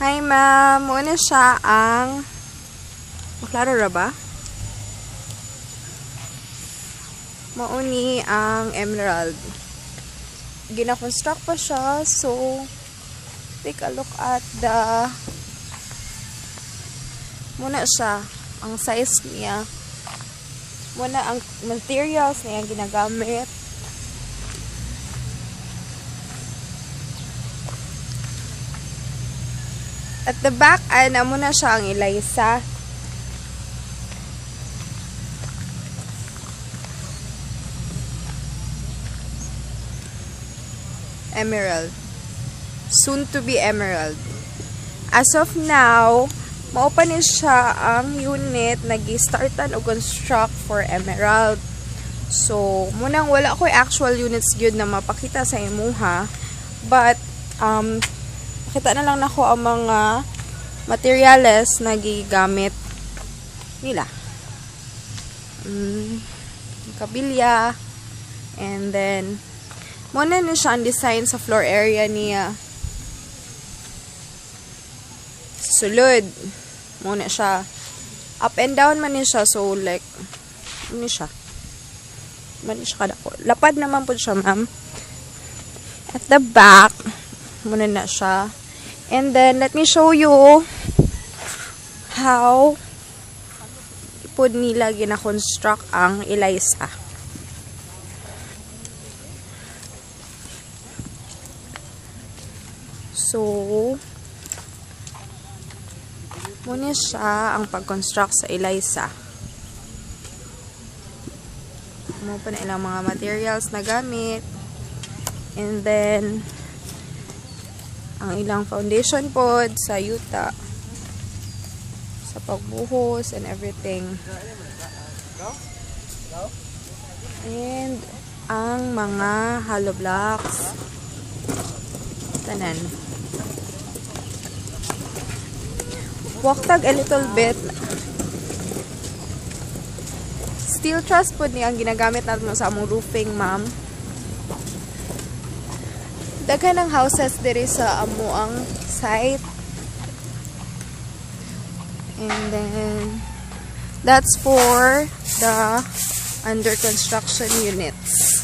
Hi ma'am, muna siya ang maklaro ra ba? Mauni ang emerald. Gina-construct pa siya, so take a look at the muna siya, ang size niya. Muna ang materials na yung ginagamit. At the back, na muna siya ang Eliza. Emerald. Soon to be emerald. As of now, maupan siya ang unit nag-startan o construct for emerald. So, munang wala ko actual units gyud na mapakita sa imuha. But, pakita na lang nako ang mga materials na gigamit nila. Kabilya. And then, muna na siya ang design sa floor area niya. Sulod. Muna siya. Up and down man niya siya. So, like, ano siya? Man siya kadako. Lapad naman po siya, ma'am. At the back, muna na siya. And then, let me show you how ipod nila gina-construct ang Eliza. So, muna siya ang pag-construct sa Eliza. Mo pa na ilang mga materials na gamit. And then, ang ilang foundation pod sa yuta. Sa pagbuhos and everything. And, ang mga hollow blocks. Tanan. Waktag a little bit. Steel truss po niya ang ginagamit natin sa among roofing, ma'am. Daghan ng houses diri sa amuang site. And then, that's for the under construction units.